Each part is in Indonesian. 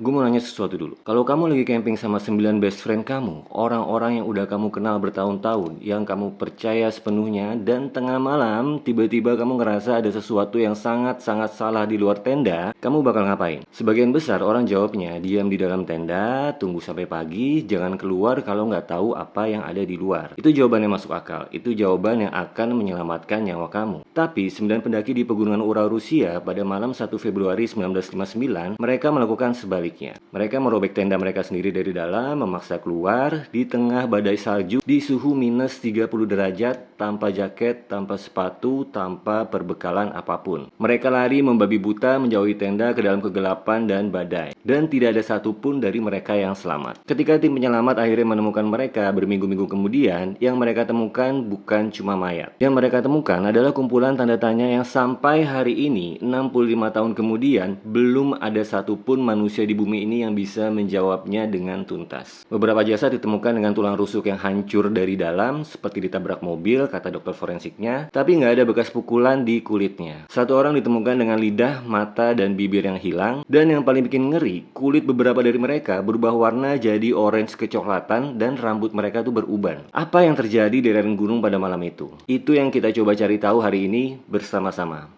Gue mau nanya sesuatu dulu. Kalau kamu lagi camping sama 9 best friend kamu, orang-orang yang udah kamu kenal bertahun-tahun, yang kamu percaya sepenuhnya, dan tengah malam tiba-tiba kamu ngerasa ada sesuatu yang sangat-sangat salah di luar tenda, kamu bakal ngapain? Sebagian besar orang jawabnya, diam di dalam tenda, tunggu sampai pagi, jangan keluar kalau nggak tahu apa yang ada di luar. Itu jawaban yang masuk akal. Itu jawaban yang akan menyelamatkan nyawa kamu. Tapi 9 pendaki di pegunungan Ural Rusia pada malam 1 Februari 1959, mereka melakukan sebaliknya. Mereka merobek tenda mereka sendiri dari dalam, memaksa keluar di tengah badai salju di suhu minus 30 derajat, tanpa jaket, tanpa sepatu, tanpa perbekalan apapun. Mereka lari membabi buta menjauhi tenda ke dalam kegelapan dan badai. Dan tidak ada satupun dari mereka yang selamat. Ketika tim penyelamat akhirnya menemukan mereka berminggu-minggu kemudian, yang mereka temukan bukan cuma mayat. Yang mereka temukan adalah kumpulan tanda tanya yang sampai hari ini, 65 tahun kemudian, belum ada satupun manusia di bumi ini yang bisa menjawabnya dengan tuntas. Beberapa jasad ditemukan dengan tulang rusuk yang hancur dari dalam, seperti ditabrak mobil, kata dokter forensiknya, tapi nggak ada bekas pukulan di kulitnya. Satu orang ditemukan dengan lidah, mata, dan bibir yang hilang, dan yang paling bikin ngeri, kulit beberapa dari mereka berubah warna jadi orange kecoklatan, dan rambut mereka tuh beruban. Apa yang terjadi di lereng gunung pada malam itu? Itu yang kita coba cari tahu hari ini bersama-sama.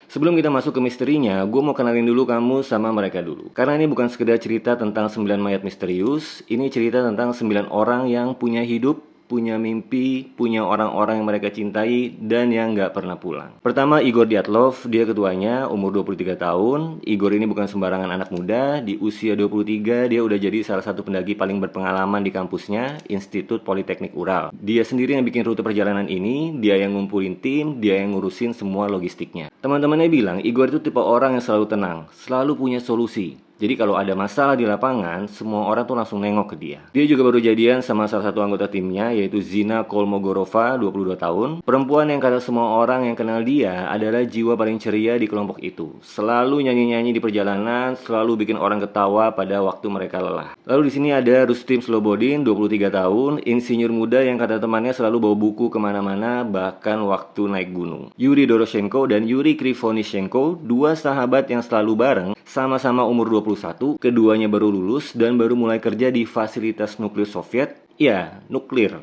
Sebelum kita masuk ke misterinya, gue mau kenalin dulu kamu sama mereka dulu. Karena ini bukan sekedar cerita tentang 9 mayat misterius, ini cerita tentang 9 orang yang punya hidup, punya mimpi, punya orang-orang yang mereka cintai, dan yang gak pernah pulang. Pertama, Igor Dyatlov, dia ketuanya, umur 23 tahun. Igor ini bukan sembarangan anak muda, di usia 23 dia udah jadi salah satu pendaki paling berpengalaman di kampusnya, Institut Politeknik Ural. Dia sendiri yang bikin rute perjalanan ini, dia yang ngumpulin tim, dia yang ngurusin semua logistiknya. Teman-temannya bilang, Igor itu tipe orang yang selalu tenang, selalu punya solusi. Jadi kalau ada masalah di lapangan, semua orang tuh langsung nengok ke dia. Dia juga baru jadian sama salah satu anggota timnya, yaitu Zina Kolmogorova, 22 tahun. Perempuan yang kata semua orang yang kenal dia adalah jiwa paling ceria di kelompok itu. Selalu nyanyi-nyanyi di perjalanan, selalu bikin orang ketawa pada waktu mereka lelah. Lalu di sini ada Rustim Slobodin, 23 tahun, insinyur muda yang kata temannya selalu bawa buku kemana-mana, bahkan waktu naik gunung. Yuri Doroshenko dan Yuri Krivonishenko, dua sahabat yang selalu bareng, sama-sama umur 21, keduanya baru lulus dan baru mulai kerja di fasilitas nuklir Soviet. Ya, nuklir.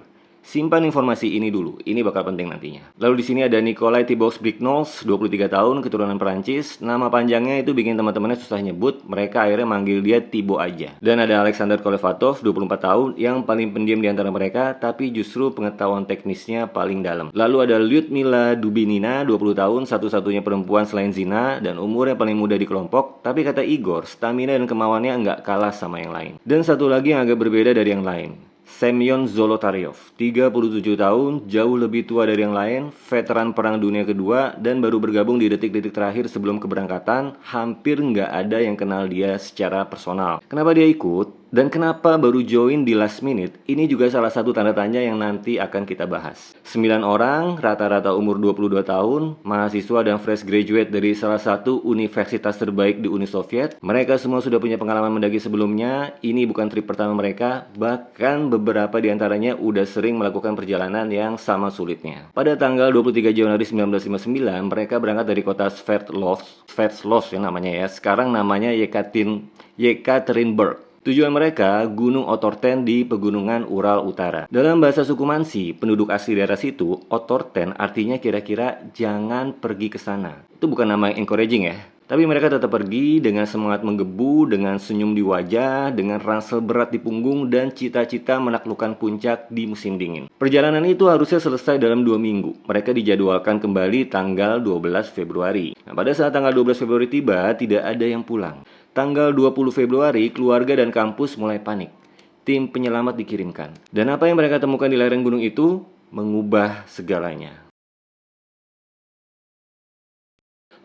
Simpan informasi ini dulu, ini bakal penting nantinya. Lalu di sini ada Nikolai Thibault-Brignoles, 23 tahun, keturunan Perancis. Nama panjangnya itu bikin teman-temannya susah nyebut, mereka akhirnya manggil dia Thibault aja. Dan ada Alexander Kolevatov, 24 tahun, yang paling pendiam di antara mereka, tapi justru pengetahuan teknisnya paling dalam. Lalu ada Lyudmila Dubinina, 20 tahun, satu-satunya perempuan selain Zina, dan umurnya paling muda di kelompok, tapi kata Igor, stamina dan kemauannya nggak kalah sama yang lain. Dan satu lagi yang agak berbeda dari yang lain, Semyon Zolotaryov, 37 tahun, jauh lebih tua dari yang lain, veteran Perang Dunia Kedua, dan baru bergabung di detik-detik terakhir sebelum keberangkatan. Hampir nggak ada yang kenal dia secara personal. Kenapa dia ikut? Dan kenapa baru join di last minute? Ini juga salah satu tanda tanya yang nanti akan kita bahas. 9 orang, rata-rata umur 22 tahun, mahasiswa dan fresh graduate dari salah satu universitas terbaik di Uni Soviet. Mereka semua sudah punya pengalaman mendaki sebelumnya. Ini bukan trip pertama mereka, bahkan beberapa di antaranya udah sering melakukan perjalanan yang sama sulitnya. Pada tanggal 23 Januari 1959, mereka berangkat dari kota Sverdlovsk yang namanya ya. Sekarang namanya Yekaterinburg. Tujuan mereka, Gunung Otorten di pegunungan Ural Utara. Dalam bahasa suku Mansi, penduduk asli daerah situ, Otorten artinya kira-kira jangan pergi ke sana. Itu bukan nama yang encouraging ya. Tapi mereka tetap pergi dengan semangat menggebu, dengan senyum di wajah, dengan ransel berat di punggung, dan cita-cita menaklukkan puncak di musim dingin. Perjalanan itu harusnya selesai dalam 2 minggu. Mereka dijadwalkan kembali tanggal 12 Februari. Nah, pada saat tanggal 12 Februari tiba, tidak ada yang pulang. Tanggal 20 Februari, keluarga dan kampus mulai panik. Tim penyelamat dikirimkan. Dan apa yang mereka temukan di lereng gunung itu mengubah segalanya.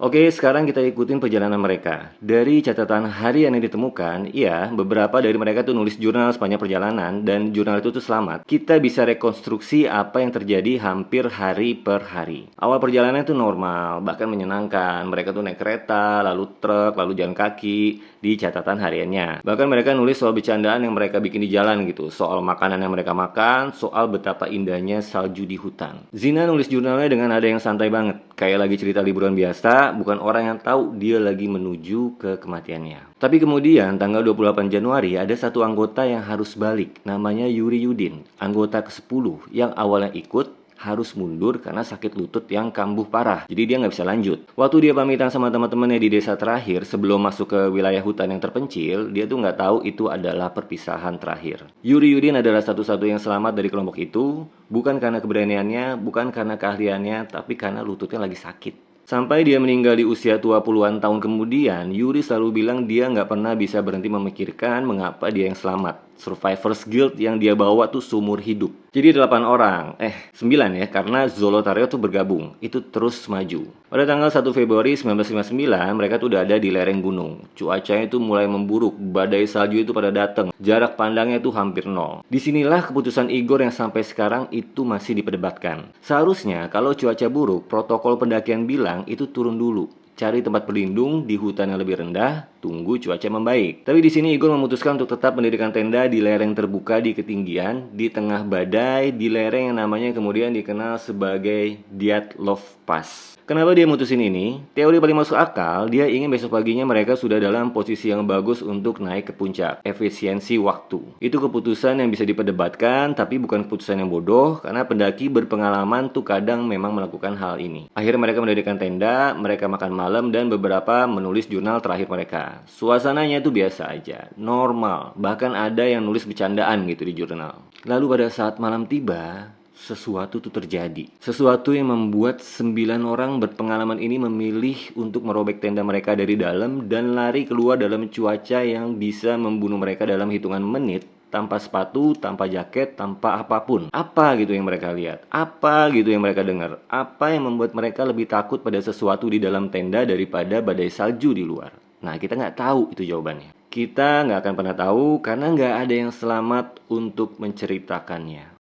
Oke, sekarang kita ikutin perjalanan mereka. Dari catatan harian yang ditemukan, ya, beberapa dari mereka tuh nulis jurnal sepanjang perjalanan, dan jurnal itu tuh selamat. Kita bisa rekonstruksi apa yang terjadi hampir hari per hari. Awal perjalanan itu normal, bahkan menyenangkan. Mereka tuh naik kereta, lalu truk, lalu jalan kaki, di catatan hariannya. Bahkan mereka nulis soal bercandaan yang mereka bikin di jalan gitu, soal makanan yang mereka makan, soal betapa indahnya salju di hutan. Zina nulis jurnalnya dengan nada yang santai banget. kayak lagi cerita liburan biasa, bukan orang yang tahu dia lagi menuju ke kematiannya. Tapi kemudian tanggal 28 Januari ada satu anggota yang harus balik, namanya Yuri Yudin, anggota ke-10 yang awalnya ikut harus mundur karena sakit lutut yang kambuh parah. Jadi dia nggak bisa lanjut. Waktu dia pamitan sama teman-temannya di desa terakhir sebelum masuk ke wilayah hutan yang terpencil, dia tuh nggak tahu itu adalah perpisahan terakhir. Yuri Yudin adalah satu-satu yang selamat dari kelompok itu, bukan karena keberaniannya, bukan karena keahliannya, tapi karena lututnya lagi sakit. Sampai dia meninggal di usia tua puluhan tahun kemudian, Yuri selalu bilang dia nggak pernah bisa berhenti memikirkan mengapa dia yang selamat. Survivor's Guild yang dia bawa tuh seumur hidup. Jadi 8 orang, 9 ya, karena Zolotaryov tuh bergabung, itu terus maju. Pada tanggal 1 Februari 1959, mereka tuh udah ada di lereng gunung. Cuacanya itu mulai memburuk, badai salju itu pada datang, jarak pandangnya tuh hampir nol. Disinilah keputusan Igor yang sampai sekarang itu masih diperdebatkan. Seharusnya kalau cuaca buruk, protokol pendakian bilang itu turun dulu. Cari tempat berlindung di hutan yang lebih rendah, tunggu cuaca membaik. Tapi di sini Igor memutuskan untuk tetap mendirikan tenda di lereng terbuka di ketinggian, di tengah badai, di lereng yang namanya kemudian dikenal sebagai Dyatlov Pass. Kenapa dia mutusin ini? Teori paling masuk akal, dia ingin besok paginya mereka sudah dalam posisi yang bagus untuk naik ke puncak. Efisiensi waktu. Itu keputusan yang bisa diperdebatkan, tapi bukan keputusan yang bodoh, karena pendaki berpengalaman tuh kadang memang melakukan hal ini. Akhirnya mereka mendirikan tenda, mereka makan malam, dan beberapa menulis jurnal terakhir mereka. Suasananya tuh biasa aja, normal, bahkan ada yang nulis bercandaan gitu di jurnal. Lalu pada saat malam tiba, sesuatu tuh terjadi. Sesuatu yang membuat 9 orang berpengalaman ini memilih untuk merobek tenda mereka dari dalam dan lari keluar dalam cuaca yang bisa membunuh mereka dalam hitungan menit, tanpa sepatu, tanpa jaket, tanpa apapun. Apa gitu yang mereka lihat? Apa gitu yang mereka dengar? Apa yang membuat mereka lebih takut pada sesuatu di dalam tenda daripada badai salju di luar? Nah, kita nggak tahu itu jawabannya. Kita nggak akan pernah tahu karena nggak ada yang selamat untuk menceritakannya.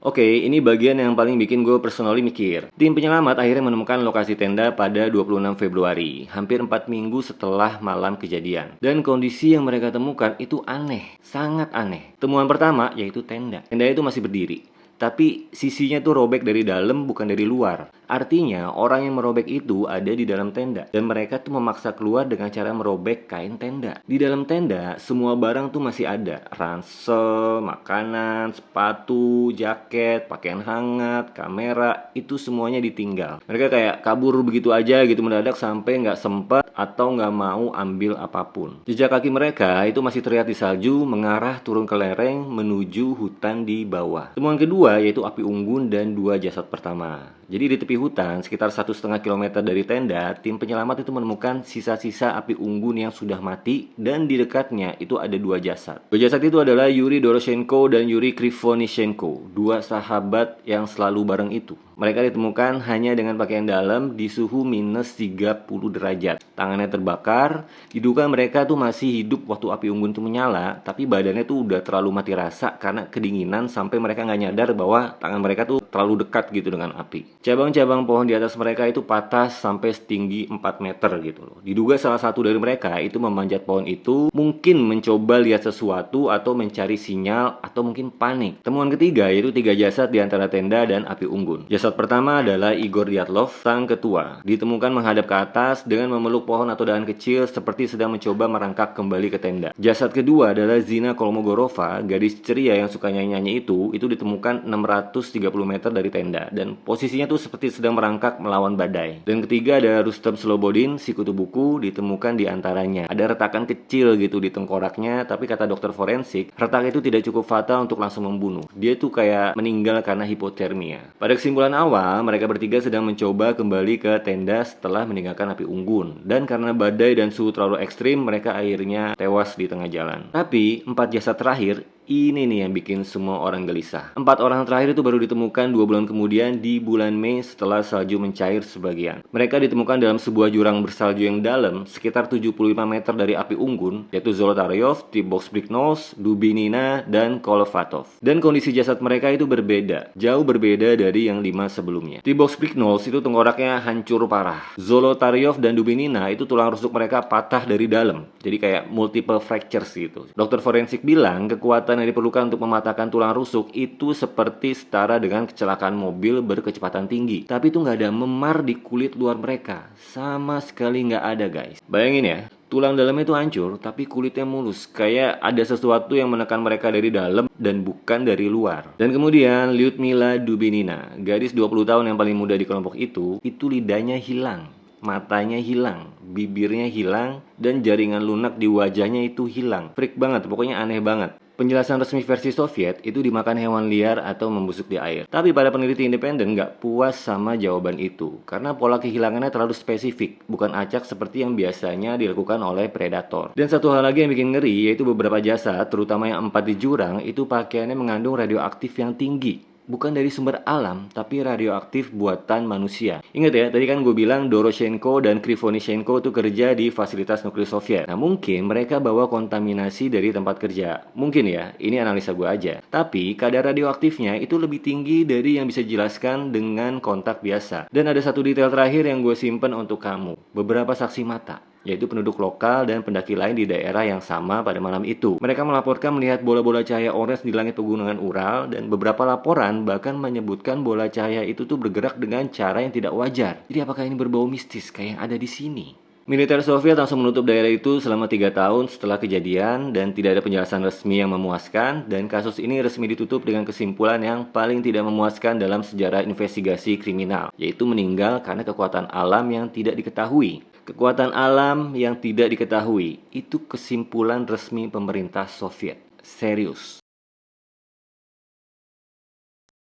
Oke, ini bagian yang paling bikin gue personally mikir. Tim penyelamat akhirnya menemukan lokasi tenda pada 26 Februari, hampir 4 minggu setelah malam kejadian. Dan kondisi yang mereka temukan itu aneh, sangat aneh. Temuan pertama yaitu tenda. Tenda itu masih berdiri, tapi sisinya tuh robek dari dalam bukan dari luar. Artinya orang yang merobek itu ada di dalam tenda. Dan mereka tuh memaksa keluar dengan cara merobek kain tenda. Di dalam tenda semua barang tuh masih ada. Ransel, makanan, sepatu, jaket, pakaian hangat, kamera. Itu semuanya ditinggal. Mereka kayak kabur begitu aja gitu mendadak sampai nggak sempet atau nggak mau ambil apapun. Jejak kaki mereka itu masih terlihat di salju mengarah turun ke lereng menuju hutan di bawah. Temuan kedua yaitu api unggun dan 2 jasad pertama. Jadi di tepi hutan, sekitar 1,5 km dari tenda, tim penyelamat itu menemukan sisa-sisa api unggun yang sudah mati dan di dekatnya itu ada 2 jasad. 2 jasad itu adalah Yuri Doroshenko dan Yuri Krivonishenko, 2 sahabat yang selalu bareng itu. Mereka ditemukan hanya dengan pakaian dalam di suhu minus 30 derajat. Tangannya terbakar, diduga mereka tuh masih hidup waktu api unggun itu menyala, tapi badannya tuh udah terlalu mati rasa karena kedinginan sampai mereka nggak nyadar bahwa tangan mereka tuh terlalu dekat gitu dengan api. Cabang-cabang pohon di atas mereka itu patah sampai setinggi 4 meter gitu loh. Diduga salah satu dari mereka itu memanjat pohon itu, mungkin mencoba lihat sesuatu atau mencari sinyal atau mungkin panik. Temuan ketiga yaitu 3 jasad di antara tenda dan api unggun. Jasad pertama adalah Igor Dyatlov, sang ketua. Ditemukan menghadap ke atas dengan memeluk pohon atau dahan kecil seperti sedang mencoba merangkak kembali ke tenda. Jasad kedua adalah Zina Kolmogorova, gadis ceria yang suka nyanyi-nyanyi itu ditemukan 630 meter dari tenda dan posisinya tuh seperti sedang merangkak melawan badai. Dan ketiga ada Rustem Slobodin, si kutu buku, ditemukan di antaranya. Ada retakan kecil gitu di tengkoraknya, tapi kata dokter forensik, retak itu tidak cukup fatal untuk langsung membunuh. Dia tuh kayak meninggal karena hipotermia. Pada kesimpulan awal, mereka bertiga sedang mencoba kembali ke tenda setelah meninggalkan api unggun. Dan karena badai dan suhu terlalu ekstrim, mereka akhirnya tewas di tengah jalan. Tapi 4 jasad terakhir ini nih yang bikin semua orang gelisah. 4 orang terakhir itu baru ditemukan 2 bulan kemudian di bulan Mei setelah salju mencair sebagian. Mereka ditemukan dalam sebuah jurang bersalju yang dalam sekitar 75 meter dari api unggun, yaitu Zolotaryov, Tibox Briknos, Dubinina, dan Kolovatov. Dan kondisi jasad mereka itu berbeda, jauh berbeda dari yang 5 sebelumnya. Tibox Briknos itu tengkoraknya hancur parah. Zolotaryov dan Dubinina itu tulang rusuk mereka patah dari dalam, jadi kayak multiple fractures gitu. Dokter forensik bilang kekuatan yang diperlukan untuk mematahkan tulang rusuk itu seperti setara dengan kecelakaan mobil berkecepatan tinggi. Tapi itu nggak ada memar di kulit luar mereka. Sama sekali nggak ada, guys. Bayangin ya, tulang dalamnya itu hancur, tapi kulitnya mulus. Kayak ada sesuatu yang menekan mereka dari dalam dan bukan dari luar. Dan kemudian Lyudmila Dubinina, gadis 20 tahun yang paling muda di kelompok itu lidahnya hilang, matanya hilang, bibirnya hilang, dan jaringan lunak di wajahnya itu hilang. Freak banget, pokoknya aneh banget. Penjelasan resmi versi Soviet itu dimakan hewan liar atau membusuk di air. Tapi para peneliti independen nggak puas sama jawaban itu, karena pola kehilangannya terlalu spesifik, bukan acak seperti yang biasanya dilakukan oleh predator. Dan satu hal lagi yang bikin ngeri, yaitu beberapa jasad, terutama yang 4 di jurang, itu pakaiannya mengandung radioaktif yang tinggi. Bukan dari sumber alam, tapi radioaktif buatan manusia. Ingat ya, tadi kan gue bilang Doroshenko dan Krivonishenko itu kerja di fasilitas nuklir Soviet. Nah, mungkin mereka bawa kontaminasi dari tempat kerja. Mungkin ya, ini analisa gue aja. Tapi, kadar radioaktifnya itu lebih tinggi dari yang bisa dijelaskan dengan kontak biasa. Dan ada satu detail terakhir yang gue simpen untuk kamu. Beberapa saksi mata, yaitu penduduk lokal dan pendaki lain di daerah yang sama pada malam itu. Mereka melaporkan melihat bola-bola cahaya orange di langit pegunungan Ural, dan beberapa laporan bahkan menyebutkan bola cahaya itu tuh bergerak dengan cara yang tidak wajar. Jadi apakah ini berbau mistis kayak yang ada di sini? Militer Soviet langsung menutup daerah itu selama 3 tahun setelah kejadian dan tidak ada penjelasan resmi yang memuaskan, dan kasus ini resmi ditutup dengan kesimpulan yang paling tidak memuaskan dalam sejarah investigasi kriminal, yaitu meninggal karena kekuatan alam yang tidak diketahui. Kekuatan alam yang tidak diketahui, itu kesimpulan resmi pemerintah Soviet. Serius.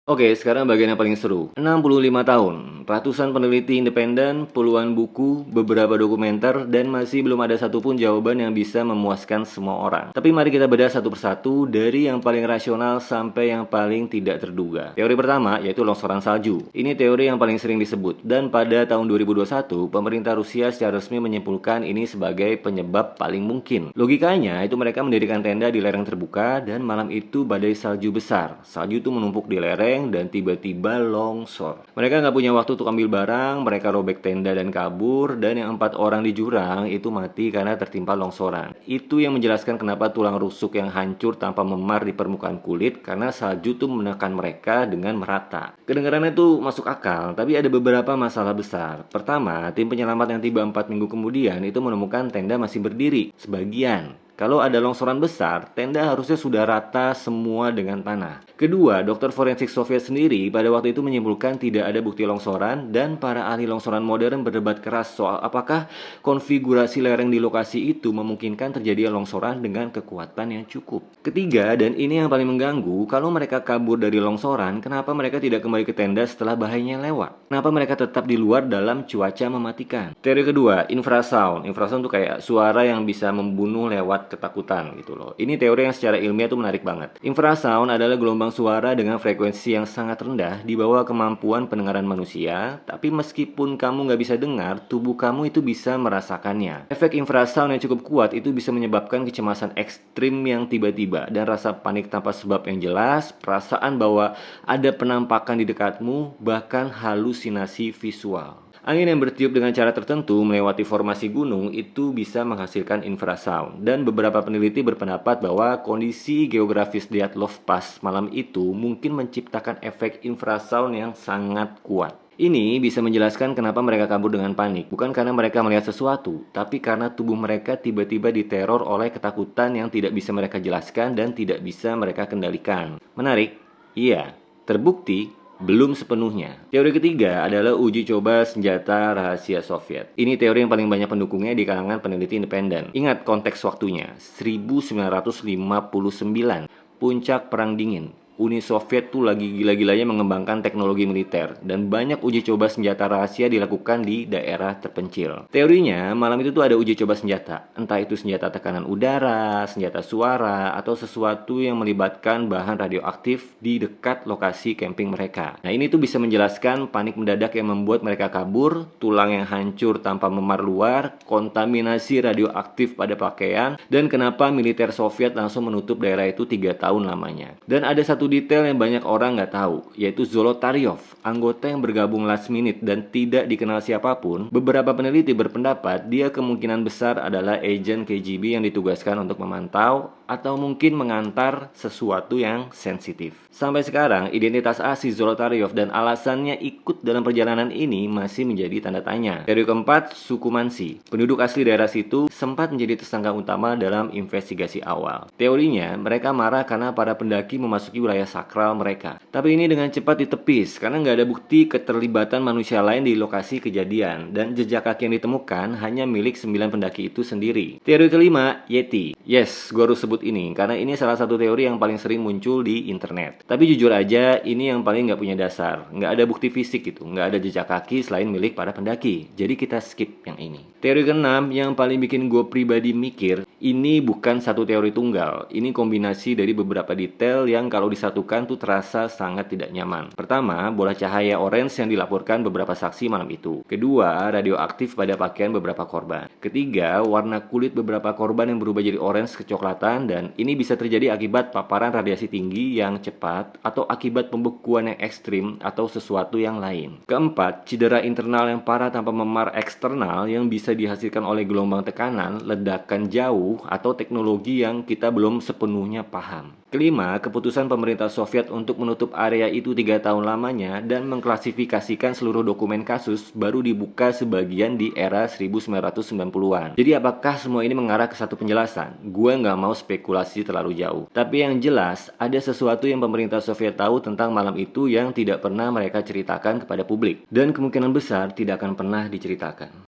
Oke, sekarang bagian yang paling seru. 65 tahun, ratusan peneliti independen, puluhan buku, beberapa dokumenter, dan masih belum ada satupun jawaban yang bisa memuaskan semua orang. Tapi mari kita bedah satu persatu dari yang paling rasional sampai yang paling tidak terduga. Teori pertama yaitu longsoran salju. Ini teori yang paling sering disebut, dan pada tahun 2021, pemerintah Rusia secara resmi menyimpulkan ini sebagai penyebab paling mungkin. Logikanya, itu mereka mendirikan tenda di lereng terbuka, dan malam itu badai salju besar. Salju itu menumpuk di lereng, dan tiba-tiba longsor. Mereka nggak punya waktu untuk ambil barang, mereka robek tenda dan kabur, dan yang 4 orang di jurang itu mati karena tertimpa longsoran. Itu yang menjelaskan kenapa tulang rusuk yang hancur tanpa memar di permukaan kulit, karena salju tuh menekan mereka dengan merata. Kedengarannya tuh masuk akal, tapi ada beberapa masalah besar. Pertama, tim penyelamat yang tiba 4 minggu kemudian itu menemukan tenda masih berdiri, sebagian. Kalau ada longsoran besar, tenda harusnya sudah rata semua dengan tanah. Kedua, dokter forensik Soviet sendiri pada waktu itu menyimpulkan tidak ada bukti longsoran, dan para ahli longsoran modern berdebat keras soal apakah konfigurasi lereng di lokasi itu memungkinkan terjadi longsoran dengan kekuatan yang cukup. Ketiga, dan ini yang paling mengganggu, kalau mereka kabur dari longsoran, kenapa mereka tidak kembali ke tenda setelah bahayanya lewat? Kenapa mereka tetap di luar dalam cuaca mematikan? Teori kedua, infrasound. Infrasound itu kayak suara yang bisa membunuh lewat ketakutan gitu loh. Ini teori yang secara ilmiah tuh menarik banget. Infrasound adalah gelombang suara dengan frekuensi yang sangat rendah di bawah kemampuan pendengaran manusia, tapi meskipun kamu nggak bisa dengar, tubuh kamu itu bisa merasakannya. Efek infrasound yang cukup kuat itu bisa menyebabkan kecemasan ekstrim yang tiba-tiba, dan rasa panik tanpa sebab yang jelas, perasaan bahwa ada penampakan di dekatmu, bahkan halusinasi visual. Angin yang bertiup dengan cara tertentu melewati formasi gunung itu bisa menghasilkan infrasound, dan beberapa peneliti berpendapat bahwa kondisi geografis Dyatlov Pass malam itu mungkin menciptakan efek infrasound yang sangat kuat. Ini bisa menjelaskan kenapa mereka kabur dengan panik, bukan karena mereka melihat sesuatu, tapi karena tubuh mereka tiba-tiba diteror oleh ketakutan yang tidak bisa mereka jelaskan dan tidak bisa mereka kendalikan. Menarik? Iya, terbukti belum sepenuhnya. Teori ketiga adalah uji coba senjata rahasia Soviet. Ini teori yang paling banyak pendukungnya di kalangan peneliti independen. Ingat konteks waktunya, 1959, puncak Perang Dingin. Uni Soviet tuh lagi gila-gilanya mengembangkan teknologi militer, dan banyak uji coba senjata rahasia dilakukan di daerah terpencil. Teorinya, malam itu tuh ada uji coba senjata, entah itu senjata tekanan udara, senjata suara, atau sesuatu yang melibatkan bahan radioaktif di dekat lokasi camping mereka. Nah, ini tuh bisa menjelaskan panik mendadak yang membuat mereka kabur, tulang yang hancur tanpa memar luar, kontaminasi radioaktif pada pakaian, dan kenapa militer Soviet langsung menutup daerah itu 3 tahun lamanya. Dan ada satu satu detail yang banyak orang nggak tahu, yaitu Zolotaryov, anggota yang bergabung last minute dan tidak dikenal siapapun. Beberapa peneliti berpendapat dia kemungkinan besar adalah agen KGB yang ditugaskan untuk memantau atau mungkin mengantar sesuatu yang sensitif. Sampai sekarang, identitas asli Zolotaryov dan alasannya ikut dalam perjalanan ini masih menjadi tanda tanya. Teori keempat, suku Mansi. Penduduk asli daerah situ sempat menjadi tersangka utama dalam investigasi awal. Teorinya, mereka marah karena para pendaki memasuki wilayah sakral mereka. Tapi ini dengan cepat ditepis karena nggak ada bukti keterlibatan manusia lain di lokasi kejadian dan jejak kaki yang ditemukan hanya milik 9 pendaki itu sendiri. Teori kelima, Yeti. Yes, gue harus sebut ini karena ini salah satu teori yang paling sering muncul di internet. Tapi jujur aja, ini yang paling nggak punya dasar. Nggak ada bukti fisik gitu, nggak ada jejak kaki selain milik para pendaki. Jadi kita skip yang ini. Teori keenam yang paling bikin gue pribadi mikir, ini bukan satu teori tunggal. Ini kombinasi dari beberapa detail yang kalau disatukan tuh terasa sangat tidak nyaman. Pertama, bola cahaya orange yang dilaporkan beberapa saksi malam itu. Kedua, radioaktif pada pakaian beberapa korban. Ketiga, warna kulit beberapa korban yang berubah jadi orange kecoklatan dan ini bisa terjadi akibat paparan radiasi tinggi yang cepat atau akibat pembekuan yang ekstrim atau sesuatu yang lain. Keempat, cedera internal yang parah tanpa memar eksternal yang bisa dihasilkan oleh gelombang tekanan, ledakan jauh, atau teknologi yang kita belum sepenuhnya paham. Kelima, keputusan pemerintah Soviet untuk menutup area itu 3 tahun lamanya dan mengklasifikasikan seluruh dokumen kasus baru dibuka sebagian di era 1990-an. Jadi apakah semua ini mengarah ke satu penjelasan? Gue nggak mau spekulasi terlalu jauh. Tapi yang jelas, ada sesuatu yang pemerintah Soviet tahu tentang malam itu yang tidak pernah mereka ceritakan kepada publik. Dan kemungkinan besar tidak akan pernah diceritakan.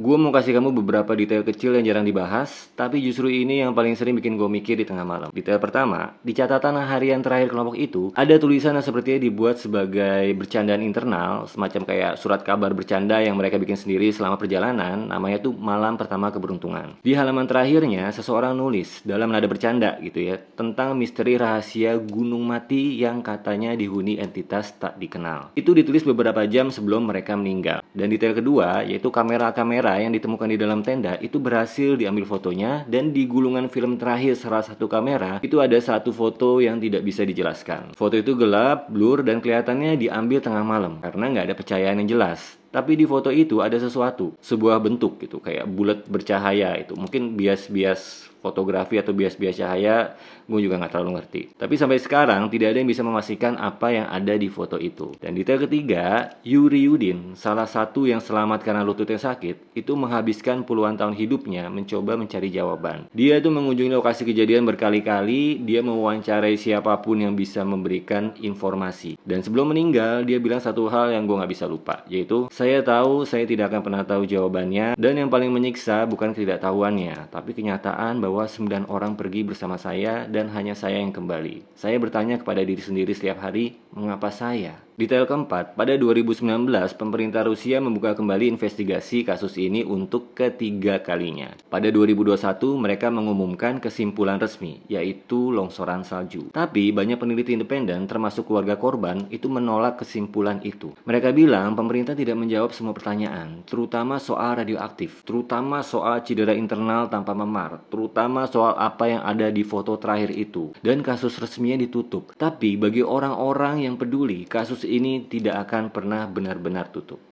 Gue mau kasih kamu beberapa detail kecil yang jarang dibahas, tapi justru ini yang paling sering bikin gue mikir di tengah malam. Detail pertama, di catatan harian terakhir kelompok itu, ada tulisan yang sepertinya dibuat sebagai bercandaan internal, semacam kayak surat kabar bercanda yang mereka bikin sendiri selama perjalanan, namanya tuh Malam Pertama Keberuntungan. Di halaman terakhirnya, seseorang nulis dalam nada bercanda gitu ya, tentang misteri rahasia gunung mati yang katanya dihuni entitas tak dikenal. Itu ditulis beberapa jam sebelum mereka meninggal. Dan detail kedua, yaitu kamera-kamera yang ditemukan di dalam tenda itu berhasil diambil fotonya dan di gulungan film terakhir salah satu kamera itu ada satu foto yang tidak bisa dijelaskan. Foto itu gelap, blur dan kelihatannya diambil tengah malam karena nggak ada pencahayaan yang jelas. Tapi di foto itu ada sesuatu, sebuah bentuk gitu, kayak bulat bercahaya itu. Mungkin bias-bias fotografi atau bias-bias cahaya, gue juga nggak terlalu ngerti. Tapi sampai sekarang tidak ada yang bisa memastikan apa yang ada di foto itu. Dan detail ketiga, Yuri Yudin, salah satu yang selamat karena lututnya sakit, itu menghabiskan puluhan tahun hidupnya mencoba mencari jawaban. Dia itu mengunjungi lokasi kejadian berkali-kali, dia mewawancarai siapapun yang bisa memberikan informasi. Dan sebelum meninggal, dia bilang satu hal yang gue nggak bisa lupa, yaitu saya tahu saya tidak akan pernah tahu jawabannya dan yang paling menyiksa bukan ketidaktahuannya, tapi kenyataan bahwa 9 orang pergi bersama saya dan hanya saya yang kembali. Saya bertanya kepada diri sendiri setiap hari, mengapa saya? Detail keempat, pada 2019 pemerintah Rusia membuka kembali investigasi kasus ini untuk ketiga kalinya. Pada 2021 mereka mengumumkan kesimpulan resmi, yaitu longsoran salju. Tapi banyak peneliti independen termasuk keluarga korban itu menolak kesimpulan itu. Mereka bilang pemerintah tidak menjawab semua pertanyaan, terutama soal radioaktif, terutama soal cedera internal tanpa memar, terutama soal apa yang ada di foto terakhir itu. Dan kasus resminya ditutup. Tapi bagi orang-orang yang peduli, kasus ini tidak akan pernah benar-benar tutup.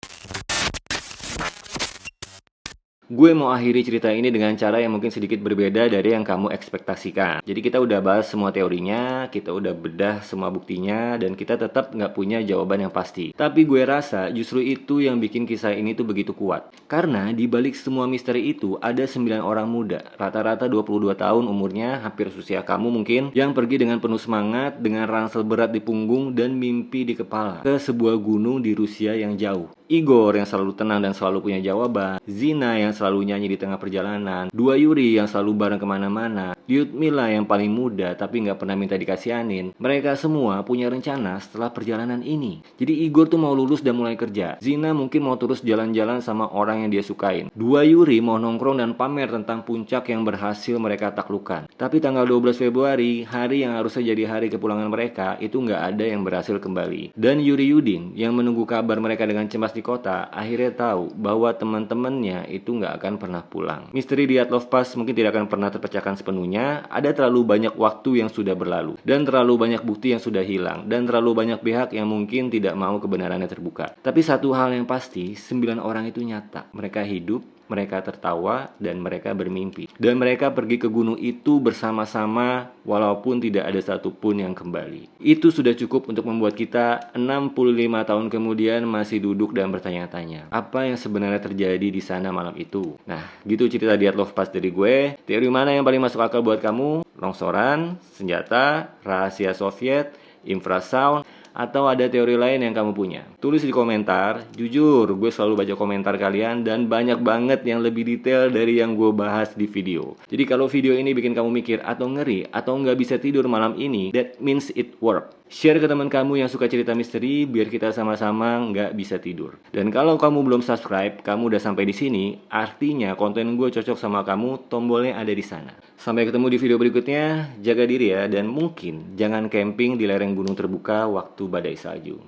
Gue mau akhiri cerita ini dengan cara yang mungkin sedikit berbeda dari yang kamu ekspektasikan. Jadi kita udah bahas semua teorinya, kita udah bedah semua buktinya, dan kita tetap nggak punya jawaban yang pasti. Tapi gue rasa justru itu yang bikin kisah ini tuh begitu kuat. Karena di balik semua misteri itu ada 9 orang muda, rata-rata 22 tahun umurnya, hampir usia kamu mungkin, yang pergi dengan penuh semangat, dengan ransel berat di punggung dan mimpi di kepala, ke sebuah gunung di Rusia yang jauh. Igor yang selalu tenang dan selalu punya jawaban, Zina yang selalu nyanyi di tengah perjalanan, dua Yuri yang selalu bareng kemana-mana, Lyudmila yang paling muda tapi nggak pernah minta dikasihanin. Mereka semua punya rencana setelah perjalanan ini. Jadi Igor tuh mau lulus dan mulai kerja. Zina mungkin mau terus jalan-jalan sama orang yang dia sukain. Dua Yuri mau nongkrong dan pamer tentang puncak yang berhasil mereka taklukkan. Tapi tanggal 12 Februari, hari yang harusnya jadi hari kepulangan mereka, itu nggak ada yang berhasil kembali. Dan Yuri Yudin yang menunggu kabar mereka dengan cemas di kota, akhirnya tahu bahwa teman-temannya itu nggak akan pernah pulang. Misteri di Dyatlov Pass mungkin tidak akan pernah terpecahkan sepenuhnya, Artinya, ada terlalu banyak waktu yang sudah berlalu, dan terlalu banyak bukti yang sudah hilang, dan terlalu banyak pihak yang mungkin tidak mau kebenarannya terbuka. Tapi satu hal yang pasti, 9 orang itu nyata. Mereka hidup, mereka tertawa, dan mereka bermimpi. Dan mereka pergi ke gunung itu bersama-sama walaupun tidak ada satupun yang kembali. Itu sudah cukup untuk membuat kita 65 tahun kemudian masih duduk dan bertanya-tanya, apa yang sebenarnya terjadi di sana malam itu? Nah, gitu cerita Diet Love Pas dari gue. Teori mana yang paling masuk akal buat kamu? Longsoran, senjata, rahasia Soviet, infrasound, atau ada teori lain yang kamu punya? Tulis di komentar. Jujur, gue selalu baca komentar kalian dan banyak banget yang lebih detail dari yang gue bahas di video. Jadi kalau video ini bikin kamu mikir atau ngeri atau nggak bisa tidur malam ini, that means it worked. Share ke teman kamu yang suka cerita misteri biar kita sama-sama nggak bisa tidur. Dan kalau kamu belum subscribe, kamu udah sampai di sini, artinya konten gue cocok sama kamu, tombolnya ada di sana. Sampai ketemu di video berikutnya, jaga diri ya, dan mungkin jangan camping di lereng gunung terbuka waktu badai salju.